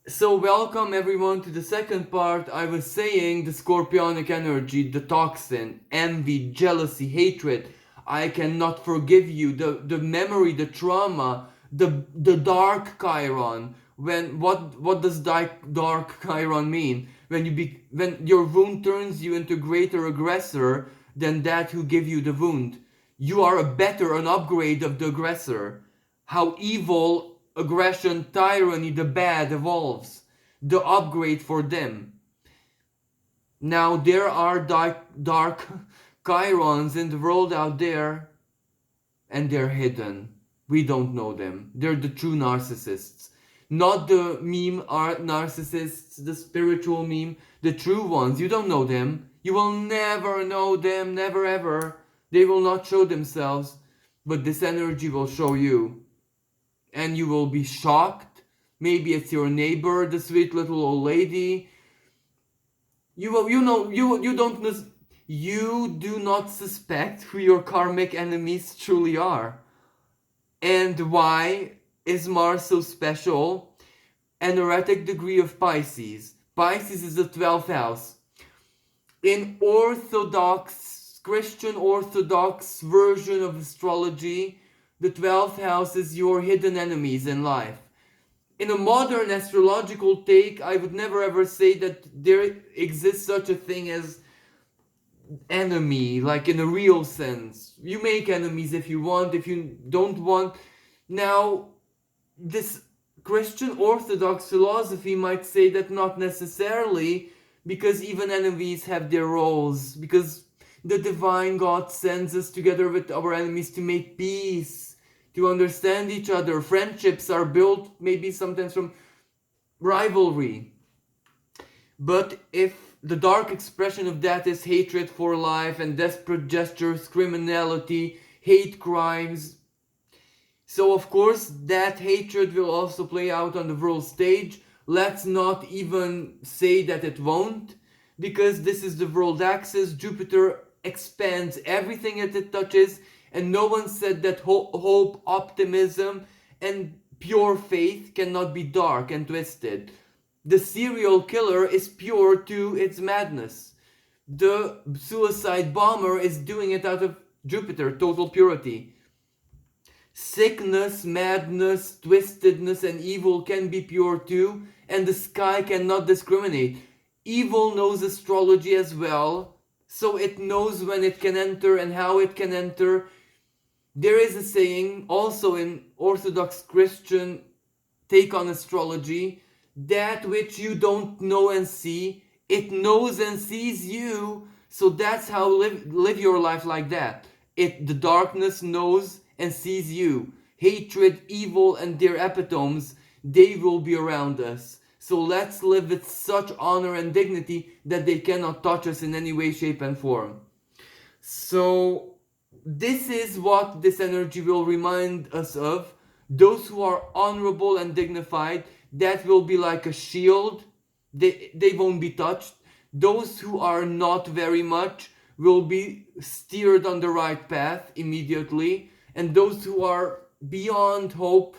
So welcome everyone to the second part. I was saying the scorpionic energy, the toxin, envy, jealousy, hatred. I cannot forgive you. The memory, the trauma, the dark Chiron. What does dark Chiron mean? When your wound turns you into greater aggressor than that who gave you the wound. You are an upgrade of the aggressor. How evil, aggression, tyranny, the bad evolves. The upgrade for them. Now there are dark Chirons in the world out there, and they're hidden. We don't know them. They're the true narcissists. Not the meme art narcissists, the spiritual meme, the true ones. You don't know them. You will never know them, never ever. They will not show themselves, but this energy will show you. And you will be shocked. Maybe it's your neighbor, the sweet little old lady. You do not suspect who your karmic enemies truly are. And why is Mars so special? An erratic degree of Pisces. Pisces is the 12th house. In Christian Orthodox version of astrology, the 12th house is your hidden enemies in life. In a modern astrological take, I would never ever say that there exists such a thing as enemy, like in a real sense. You make enemies if you want, if you don't want. Now, this Christian Orthodox philosophy might say that not necessarily, because even enemies have their roles, because the divine God sends us together with our enemies to make peace, to understand each other. Friendships are built maybe sometimes from rivalry. But if the dark expression of that is hatred for life and desperate gestures, criminality, hate crimes, so of course that hatred will also play out on the world stage. Let's not even say that it won't, because this is the world axis. Jupiter expands everything that it touches, and no one said that hope, optimism, and pure faith cannot be dark and twisted. The serial killer is pure to its madness. The suicide bomber is doing it out of Jupiter, total purity. Sickness, madness, twistedness, and evil can be pure too, and the sky cannot discriminate. Evil knows astrology as well, so it knows when it can enter and how it can enter. There is a saying also in Orthodox Christian take on astrology: that which you don't know and see, it knows and sees you. So that's how live your life like that. The darkness knows and sees you. Hatred, evil, and their epitomes, they will be around us. So let's live with such honor and dignity that they cannot touch us in any way, shape, and form. So this is what this energy will remind us of. Those who are honorable and dignified, that will be like a shield. They won't be touched. Those who are not very much will be steered on the right path immediately. And those who are beyond hope,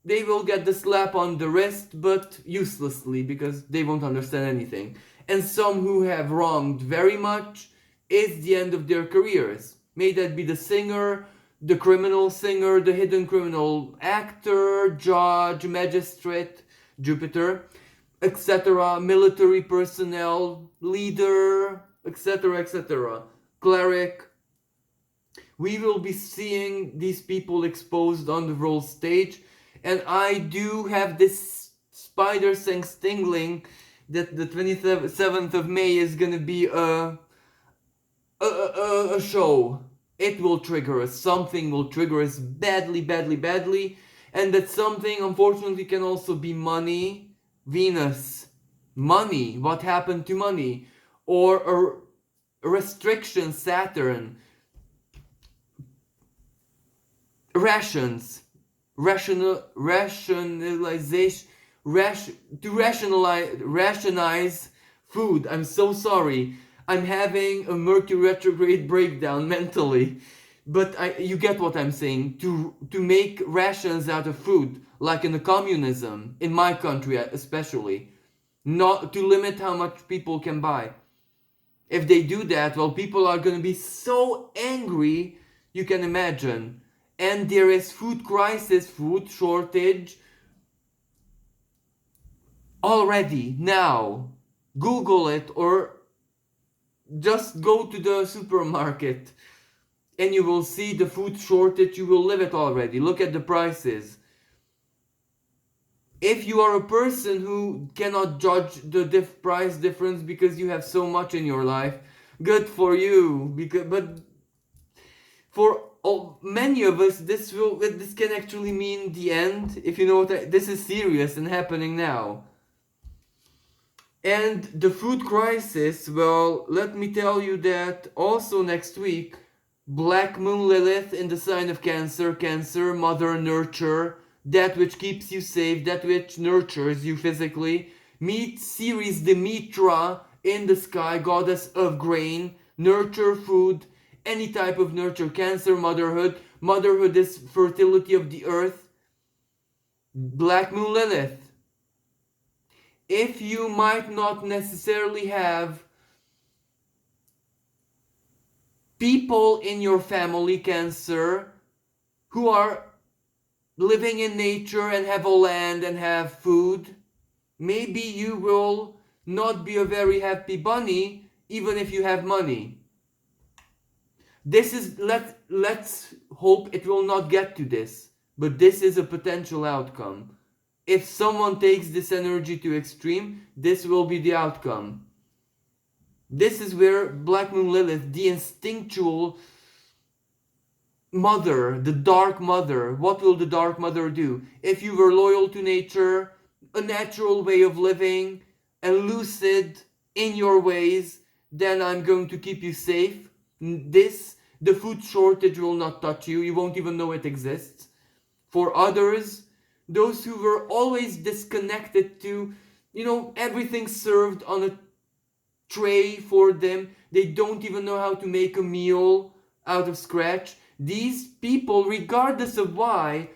they will get the slap on the wrist, but uselessly, because they won't understand anything. And some who have wronged very much, is the end of their careers. May that be the singer, the criminal singer, the hidden criminal actor, judge, magistrate, Jupiter, etc., military personnel, leader, etc., etc., cleric. We will be seeing these people exposed on the world stage, and I do have this spider sense tingling that the 27th of May is gonna be a show. It will trigger us. Something will trigger us badly, badly, badly. And that something, unfortunately, can also be money. Venus. Money. What happened to money? Or a restriction, Saturn. Rations. Rationalization. To rationize food. I'm so sorry. I'm having a Mercury retrograde breakdown mentally, but you get what I'm saying. To make rations out of food, like in the communism, in my country especially, not to limit how much people can buy. If they do that, well, people are going to be so angry, you can imagine. And there is food crisis, food shortage already, now. Google it, or just go to the supermarket and you will see the food shortage. You will live it already. Look at the prices. If you are a person who cannot judge the price difference because you have so much in your life, good for you. But for many of us, this can actually mean the end. If you know what this is serious and happening now. And the food crisis, well, let me tell you that also next week, Black Moon Lilith in the sign of Cancer, Cancer, Mother Nurture, that which keeps you safe, that which nurtures you physically, meets Ceres Demetra in the sky, goddess of grain, nurture, food, any type of nurture, Cancer, motherhood. Motherhood is fertility of the earth. Black Moon Lilith. If you might not necessarily have people in your family, Cancer, who are living in nature and have a land and have food, maybe you will not be a very happy bunny even if you have money. This is, let's hope it will not get to this, but this is a potential outcome. If someone takes this energy to extreme, this will be the outcome. This is where Black Moon Lilith, the instinctual mother, the dark mother, what will the dark mother do? If you were loyal to nature, a natural way of living, and lucid in your ways, then I'm going to keep you safe. The food shortage will not touch you. You won't even know it exists. For others, those who were always disconnected to, everything served on a tray for them. They don't even know how to make a meal out of scratch. These people, regardless of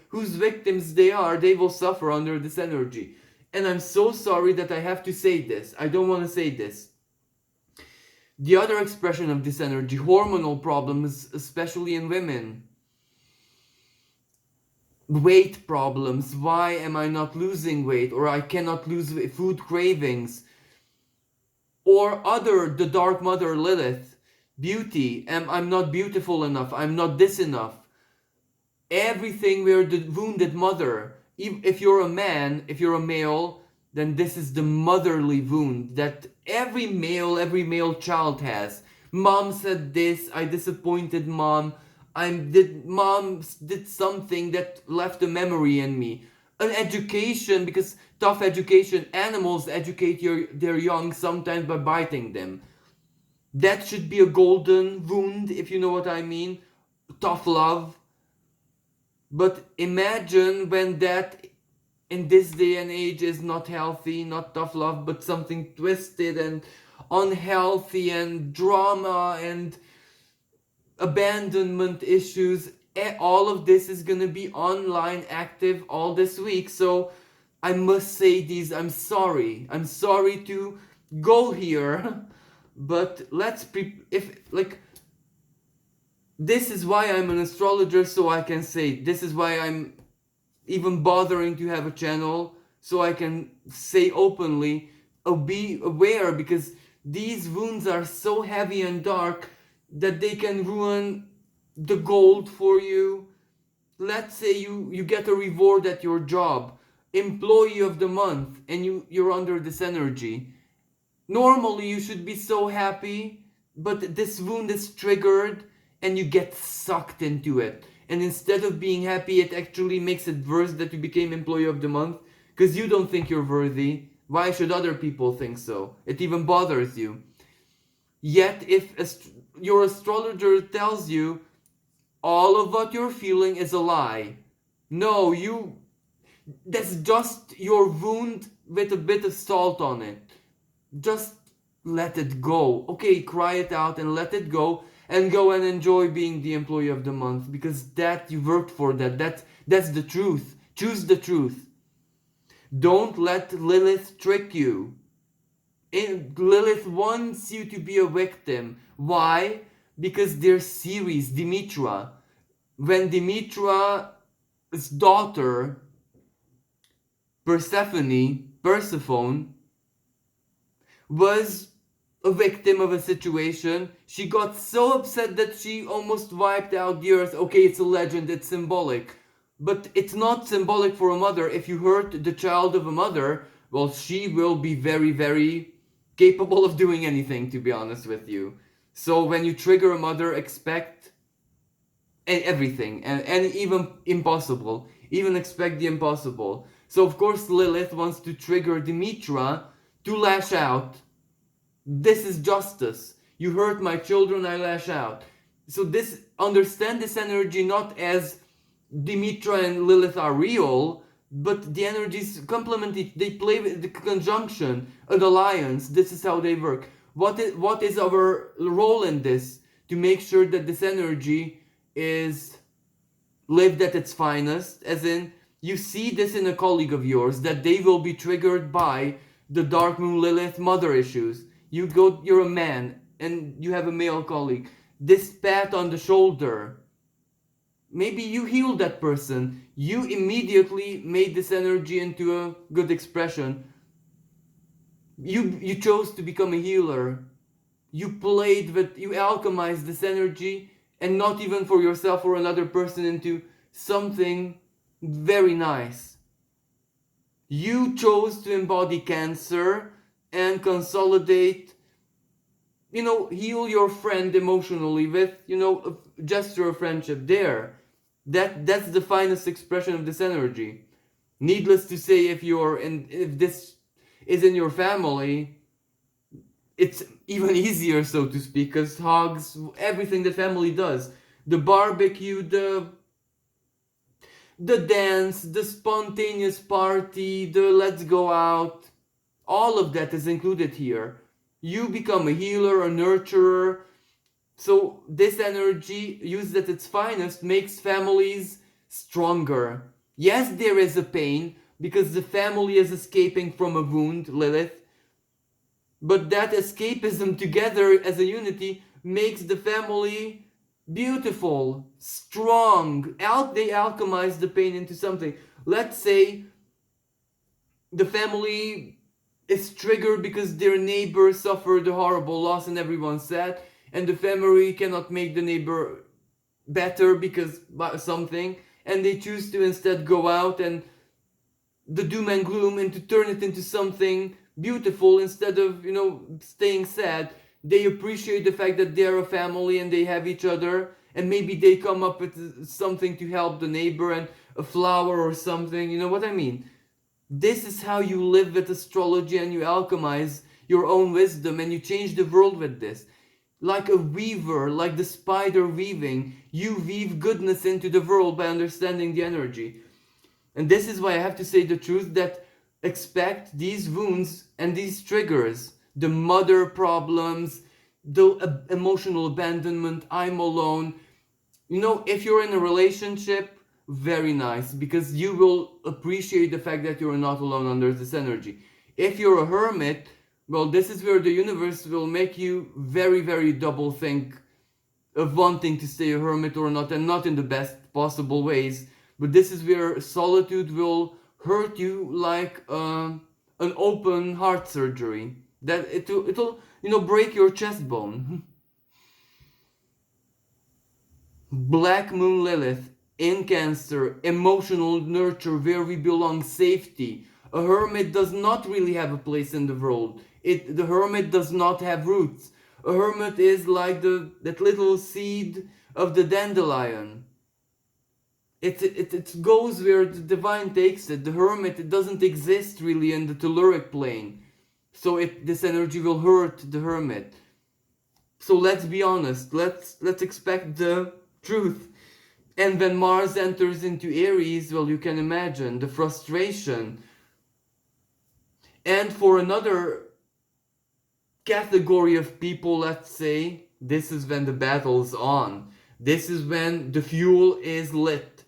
whose victims they are, they will suffer under this energy. And I'm so sorry that I have to say this. I don't want to say this. The other expression of this energy, hormonal problems, especially in women. Weight problems, why am I not losing weight, or I cannot lose weight, food cravings, or the dark mother Lilith, beauty, I'm not beautiful enough, I'm not this enough. Everything where the wounded mother, if you're a man, if you're a male, then this is the motherly wound that every male child has. Mom said this, I disappointed mom. Mom did something that left a memory in me. An education, because tough education, animals educate their young sometimes by biting them. That should be a golden wound, if you know what I mean. Tough love. But imagine when that, in this day and age, is not healthy, not tough love, but something twisted and unhealthy and drama and abandonment issues. All of this is going to be online active all this week. So I must say I'm sorry to go here, but this is why I'm an astrologer, so I can say, this is why I'm even bothering to have a channel, so I can say openly, be aware, because these wounds are so heavy and dark that they can ruin the gold for you. Let's say you get a reward at your job, employee of the month, and you're under this energy. Normally you should be so happy, but this wound is triggered and you get sucked into it. And instead of being happy, it actually makes it worse that you became employee of the month, because you don't think you're worthy. Why should other people think so? It even bothers you. Yet if your astrologer tells you all of what you're feeling is a lie, no, that's just your wound with a bit of salt on it. Just let it go. Okay, cry it out and let it go, and go and enjoy being the employee of the month, because that you worked for that. That's the truth. Choose the truth. Don't let Lilith trick you. Lilith wants you to be a victim. Why? Because their series, Demetra, when Demetra's daughter, Persephone, was a victim of a situation, she got so upset that she almost wiped out the earth. Okay, it's a legend, it's symbolic. But it's not symbolic for a mother. If you hurt the child of a mother, well, she will be very, very capable of doing anything, to be honest with you. So when you trigger a mother, expect everything, and even impossible. Even expect the impossible. So of course Lilith wants to trigger Demetra to lash out. This is justice. You hurt my children, I lash out. So understand this energy not as Demetra and Lilith are real, but the energies complement each. They play with the conjunction, an alliance. This is how they work. What is our role in this? To make sure that this energy is lived at its finest, as in you see this in a colleague of yours, that they will be triggered by the dark moon Lilith mother issues. You're a man and you have a male colleague. This pat on the shoulder, maybe you healed that person. You immediately made this energy into a good expression. You chose to become a healer. You alchemized this energy, and not even for yourself or another person, into something very nice. You chose to embody Cancer and consolidate, heal your friend emotionally with, a gesture of friendship there. That's the finest expression of this energy. Needless to say, if this is in your family, it's even easier, so to speak, because hugs, everything the family does. The barbecue, the dance, the spontaneous party, the let's go out, all of that is included here. You become a healer, a nurturer. So this energy, used at its finest, makes families stronger. Yes, there is a pain, because the family is escaping from a wound, Lilith. But that escapism together as a unity makes the family beautiful, strong. They alchemize the pain into something. Let's say the family is triggered because their neighbor suffered a horrible loss and everyone's sad, and the family cannot make the neighbor better because something, and they choose to instead go out and the doom and gloom and to turn it into something beautiful instead of, staying sad. They appreciate the fact that they're a family and they have each other, and maybe they come up with something to help the neighbor, and a flower or something, you know what I mean? This is how you live with astrology, and you alchemize your own wisdom, and you change the world with this. Like a weaver, like the spider weaving, you weave goodness into the world by understanding the energy. And this is why I have to say the truth, that expect these wounds and these triggers, the mother problems, the emotional abandonment, I'm alone. If you're in a relationship, very nice, because you will appreciate the fact that you're not alone under this energy. If you're a hermit, well, this is where the universe will make you very, very double think of wanting to stay a hermit or not, and not in the best possible ways. But this is where solitude will hurt you like an open heart surgery. That it'll break your chest bone. Black Moon Lilith in Cancer, emotional nurture, where we belong, safety. A hermit does not really have a place in the world. The hermit does not have roots. A hermit is like that little seed of the dandelion. It goes where the divine takes it. The hermit, it doesn't exist really in the telluric plane. So this energy will hurt the hermit. So let's be honest. Let's expect the truth. And when Mars enters into Aries, well, you can imagine the frustration. And for another category of people, let's say, this is when the battle's on. This is when the fuel is lit.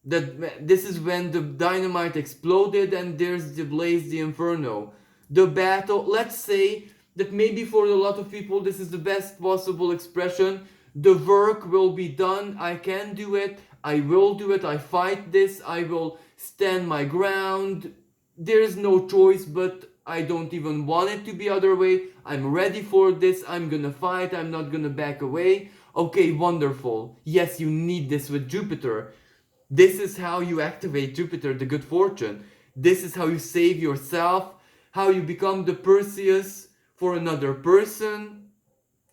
That this is when the dynamite exploded and there's the blaze, the inferno, the battle. Let's say that maybe for a lot of people this is the best possible expression. The work will be done, I can do it, I will do it, I fight this, I will stand my ground. There is no choice, but I don't even want it to be other way. I'm ready for this, I'm gonna fight, I'm not gonna back away. Okay, wonderful. Yes, you need this with Jupiter. This is how you activate Jupiter, the good fortune. This is how you save yourself, how you become the Perseus for another person,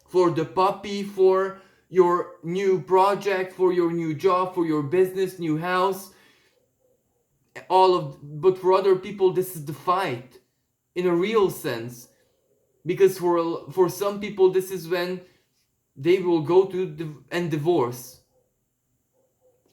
for the puppy, for your new project, for your new job, for your business, new house. But for other people, this is the fight in a real sense. Because for some people, this is when they will go to and divorce.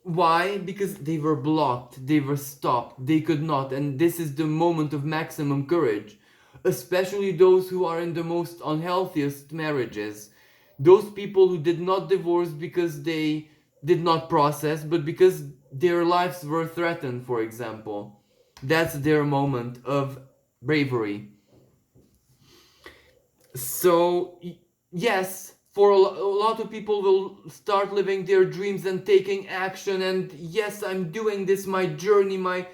Why? Because they were blocked, they were stopped, they could not, and this is the moment of maximum courage, especially those who are in the most unhealthiest marriages. Those people who did not divorce because they did not process, but because their lives were threatened, for example. That's their moment of bravery. So, yes, for a lot of people will start living their dreams and taking action, and yes, I'm doing this, my journey, my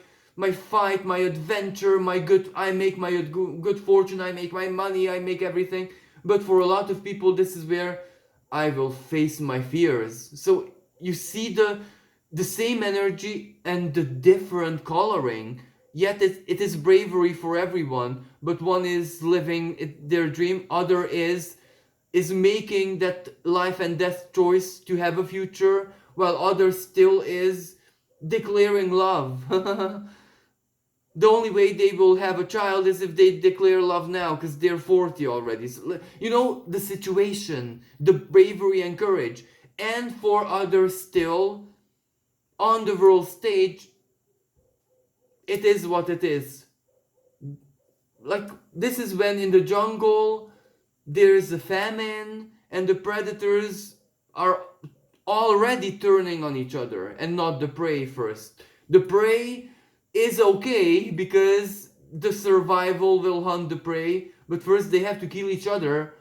fight, my adventure, I make my good fortune, I make my money, I make everything. But for a lot of people, this is where I will face my fears. So you see the same energy and the different coloring. Yet it is bravery for everyone, but one is living their dream, other is making that life and death choice to have a future, while other still is declaring love. The only way they will have a child is if they declare love now, because they're 40 already. So, you know, the situation, the bravery and courage. And for others still, on the world stage, it is what it is. Like, this is when in the jungle there's a famine and the predators are already turning on each other and not the prey first. The prey is okay because the survival will hunt the prey, but first they have to kill each other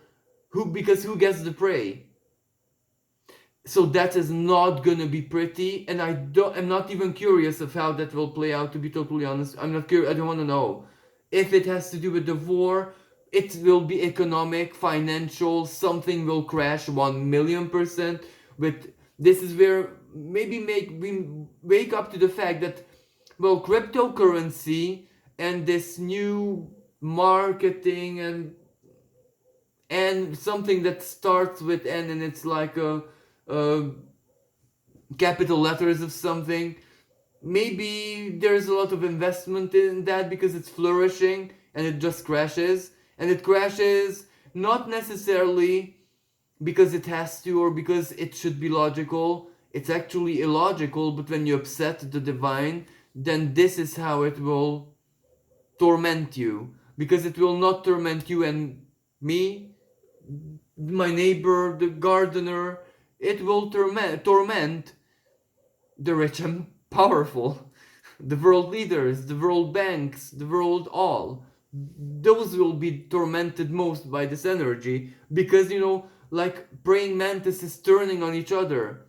because who gets the prey? So that is not gonna be pretty, and I'm not even curious of how that will play out, to be totally honest. I'm not curious, I don't want to know. If it has to do with the war, it will be economic, financial, something will crash 1,000,000%. But this is where maybe we wake up to the fact that, well, cryptocurrency and this new marketing and something that starts with N and it's like a capital letters of something. Maybe there's a lot of investment in that because it's flourishing and it just crashes. And it crashes not necessarily because it has to or because it should be logical. It's actually illogical, but when you upset the divine, then this is how it will torment you. Because it will not torment you and me, my neighbor, the gardener. It will torment the rich and powerful, the world leaders, the world banks, the world all. Those will be tormented most by this energy because, you know, like praying mantises turning on each other.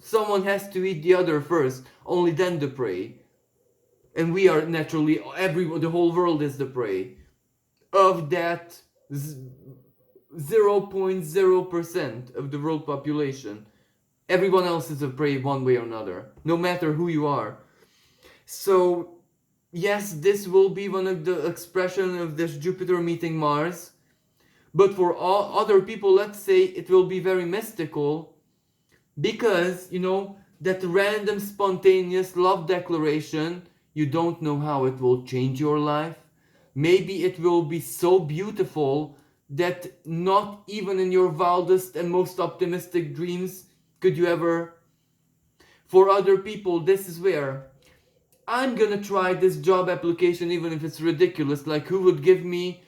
Someone has to eat the other first, only then the prey. And we are naturally, the whole world is the prey of that 0.0% of the world population. Everyone else is a prey one way or another, no matter who you are. So, yes, this will be one of the expression of this Jupiter meeting Mars. But for all other people, let's say it will be very mystical because, you know, that random spontaneous love declaration, you don't know how it will change your life. Maybe it will be so beautiful that not even in your wildest and most optimistic dreams could you ever. For other people, this is where I'm gonna try this job application even if it's ridiculous. Like, who would give me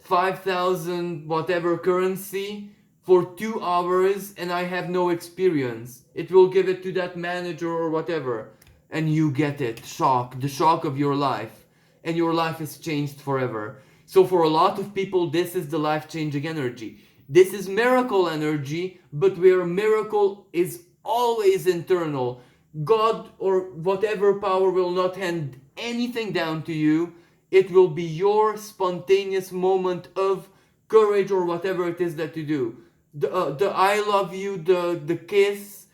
5,000 whatever currency for 2 hours and I have no experience. It will give it to that manager or whatever. And you get it. Shock. The shock of your life. And your life is changed forever. So for a lot of people, this is the life-changing energy. This is miracle energy, but where miracle is always internal. God or whatever power will not hand anything down to you. It will be your spontaneous moment of courage or whatever it is that you do. The I love you, the kiss,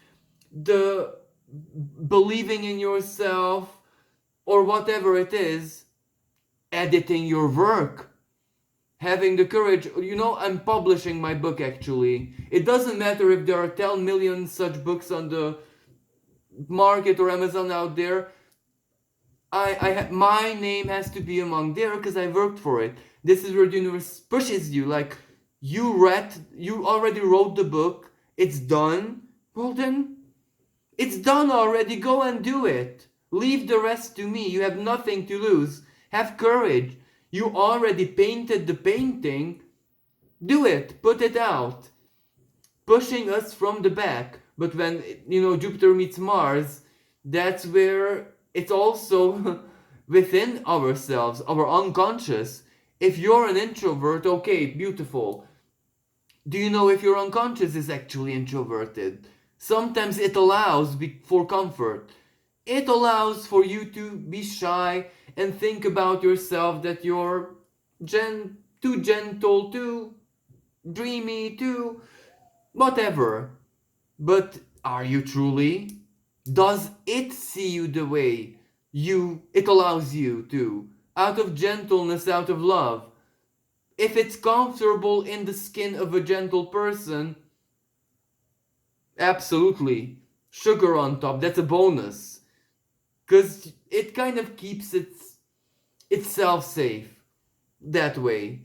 the believing in yourself, or whatever it is, editing your work, having the courage. You know, I'm publishing my book actually. It doesn't matter if there are 10 million such books on the market or Amazon out there. My name has to be among there because I worked for it. This is where the universe pushes you. Like, you already wrote the book. It's done. Well then, it's done already. Go and do it. Leave the rest to me. You have nothing to lose. Have courage. You already painted the painting. Do it. Put it out. Pushing us from the back. But when, Jupiter meets Mars, that's where it's also within ourselves, our unconscious. If you're an introvert, okay, beautiful. Do you know if your unconscious is actually introverted? Sometimes it allows for comfort. It allows for you to be shy and think about yourself that you're too gentle, too dreamy, too whatever. But are you truly? Does it see you the way it allows you to? Out of gentleness, out of love. If it's comfortable in the skin of a gentle person, absolutely. Sugar on top, that's a bonus. Because it kind of keeps itself safe that way.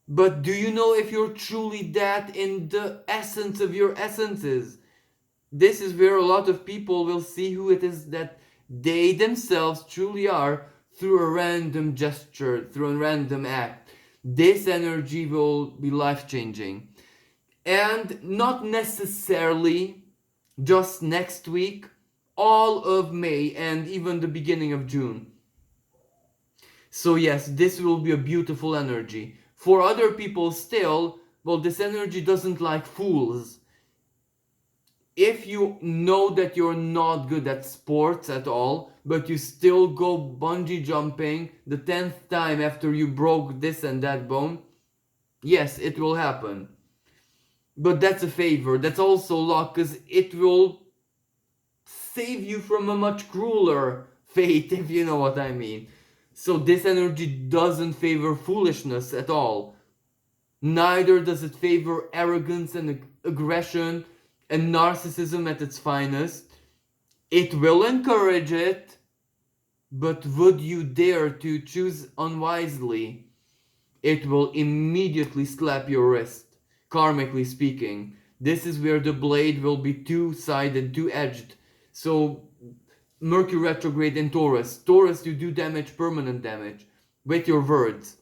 But do you know if you're truly that in the essence of your essences? This is where a lot of people will see who it is that they themselves truly are through a random gesture, through a random act. This energy will be life-changing. And not necessarily just next week, all of May and even the beginning of June. So yes, this will be a beautiful energy. For other people still, well, this energy doesn't like fools. If you know that you're not good at sports at all, but you still go bungee jumping the 10th time after you broke this and that bone, yes, it will happen. But that's a favor. That's also luck, because it will save you from a much crueler fate, if you know what I mean. So this energy doesn't favor foolishness at all. Neither does it favor arrogance and aggression and narcissism at its finest. It will encourage it, but would you dare to choose unwisely? It will immediately slap your wrist, karmically speaking. This is where the blade will be two-sided, two-edged. So, Mercury retrograde in Taurus. Taurus, you do damage, permanent damage, with your words.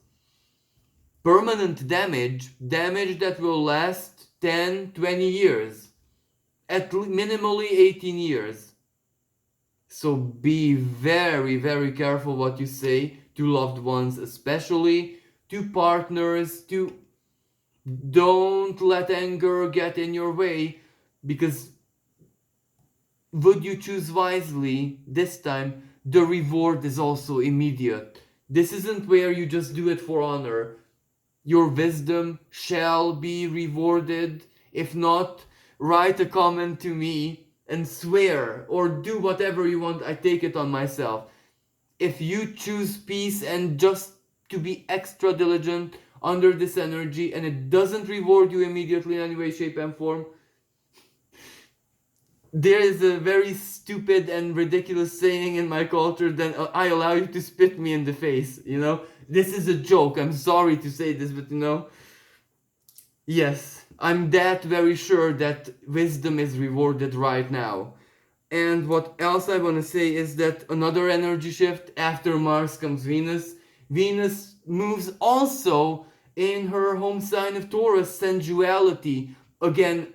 Permanent damage that will last 10, 20 years. At minimally 18 years. So be very, very careful what you say to loved ones, especially to partners. Don't let anger get in your way, because would you choose wisely this time, the reward is also immediate. This isn't where you just do it for honor. Your wisdom shall be rewarded. If not, write a comment to me and swear, or do whatever you want. I take it on myself. If you choose peace and just to be extra diligent under this energy, and it doesn't reward you immediately in any way, shape and form, there is a very stupid and ridiculous saying in my culture, then I allow you to spit me in the face, This is a joke, I'm sorry to say this, but yes, I'm that very sure that wisdom is rewarded right now. And what else I want to say is that another energy shift, after Mars comes Venus. Venus moves also in her home sign of Taurus, sensuality, Again,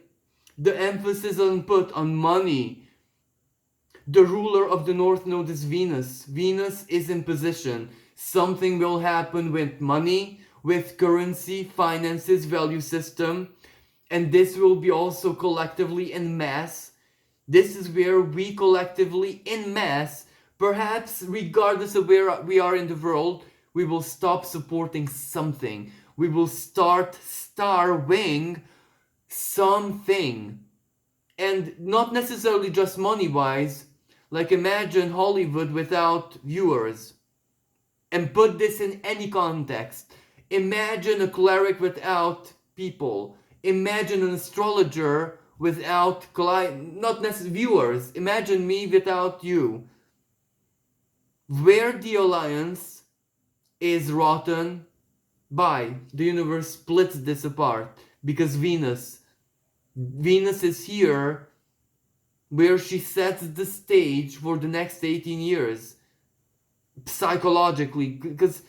the emphasis on put on money. The ruler of the North Node is Venus. Venus is in position. Something will happen with money, with currency, finances, value system, and this will be also collectively in mass. This is where we collectively in mass, perhaps regardless of where we are in the world, we will stop supporting something. We will start starving something. And not necessarily just money wise. Like imagine Hollywood without viewers. And put this in any context. Imagine a cleric without people. Imagine an astrologer without not necessarily viewers. Imagine me without you. Where the alliance is rotten, by the universe splits this apart because Venus is here where she sets the stage for the next 18 years psychologically, because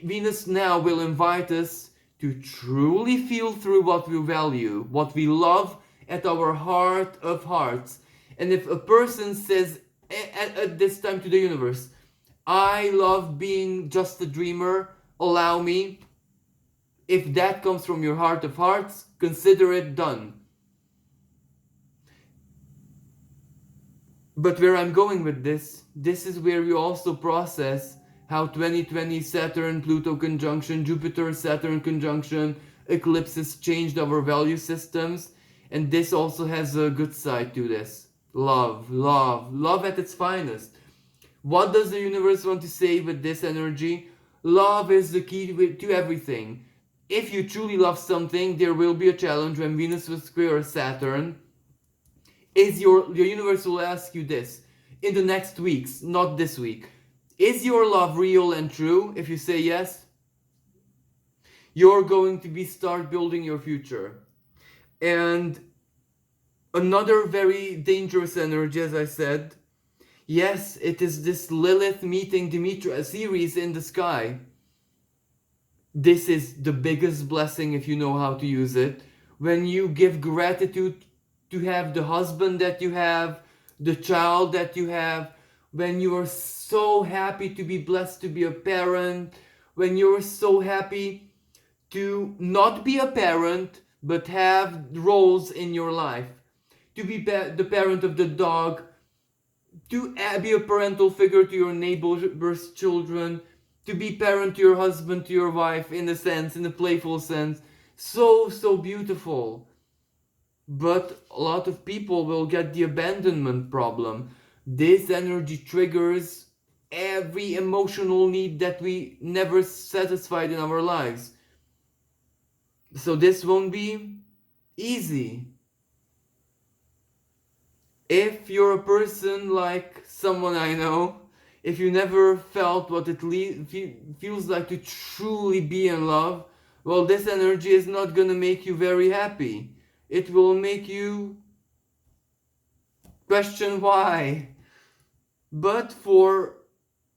Venus now will invite us to truly feel through what we value, what we love at our heart of hearts. And if a person says at this time to the universe, I love being just a dreamer, allow me, if that comes from your heart of hearts, consider it done. But where I'm going with this is where we also process how 2020 Saturn Pluto conjunction, Jupiter Saturn conjunction, eclipses changed our value systems, and this also has a good side to this. Love at its finest. What does the universe want to say with this energy? Love is the key to everything. If you truly love something, there will be a challenge when Venus will square Saturn. Your universe will ask you this in the next weeks, not this week. Is your love real and true? If you say yes, you're going to start building your future. And another very dangerous energy, as I said, yes, it is this Lilith meeting Demetra series in the sky. This is the biggest blessing if you know how to use it. When you give gratitude to have the husband that you have, the child that you have, when you are so happy to be blessed to be a parent, when you're so happy to not be a parent but have roles in your life, to be the parent of the dog, to be a parental figure to your neighbor's children, to be parent to your husband, to your wife, in a sense, in a playful sense. So beautiful. But a lot of people will get the abandonment problem. This energy triggers every emotional need that we never satisfied in our lives. So this won't be easy. If you're a person like someone I know, if you never felt what it feels like to truly be in love, well, this energy is not gonna make you very happy. It will make you question why. But for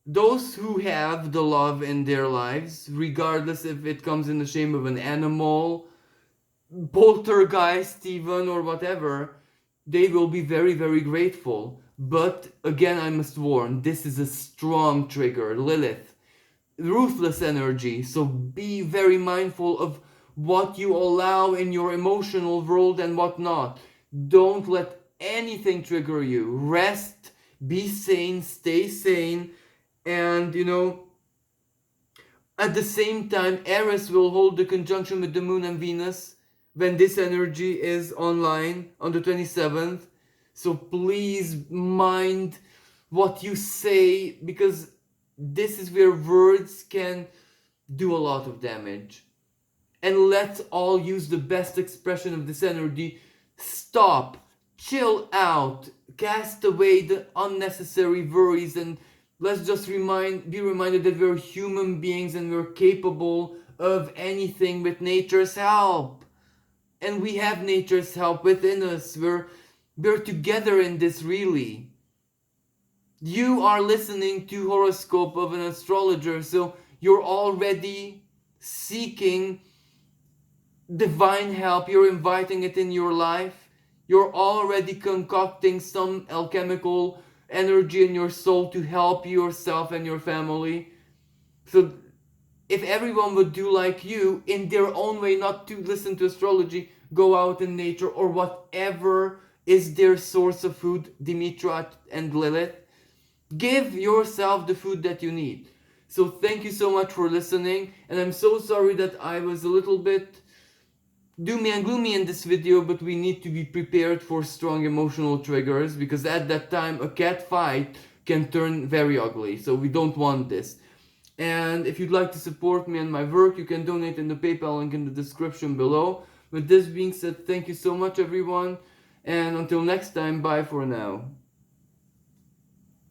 those who have the love in their lives, regardless if it comes in the shape of an animal, poltergeist even, or whatever, they will be very, very grateful. But again, I must warn, this is a strong trigger. Lilith, ruthless energy, so be very mindful of what you allow in your emotional world and what not. Don't let anything trigger you. Rest, be sane, stay sane, and at the same time, Eris will hold the conjunction with the moon and Venus when this energy is online on the 27th. So please mind what you say, because this is where words can do a lot of damage. And let's all use the best expression of this energy. Stop, chill out, cast away the unnecessary worries, and let's just be reminded that we're human beings and we're capable of anything with nature's help. And we have nature's help within us. We're together in this, really. You are listening to horoscope of an astrologer, so you're already seeking divine help, you're inviting it in your life, you're already concocting some alchemical energy in your soul to help yourself and your family. So if everyone would do like you in their own way, not to listen to astrology, go out in nature or whatever is their source of food, Dimitra and Lilith, give yourself the food that you need. So thank you so much for listening, and I'm so sorry that I was a little bit doomy and gloomy in this video, but we need to be prepared for strong emotional triggers, because at that time a cat fight can turn very ugly, so we don't want this. And if you'd like to support me and my work, you can donate in the PayPal link in the description below. With this being said, thank you so much everyone, and until next time, bye for now.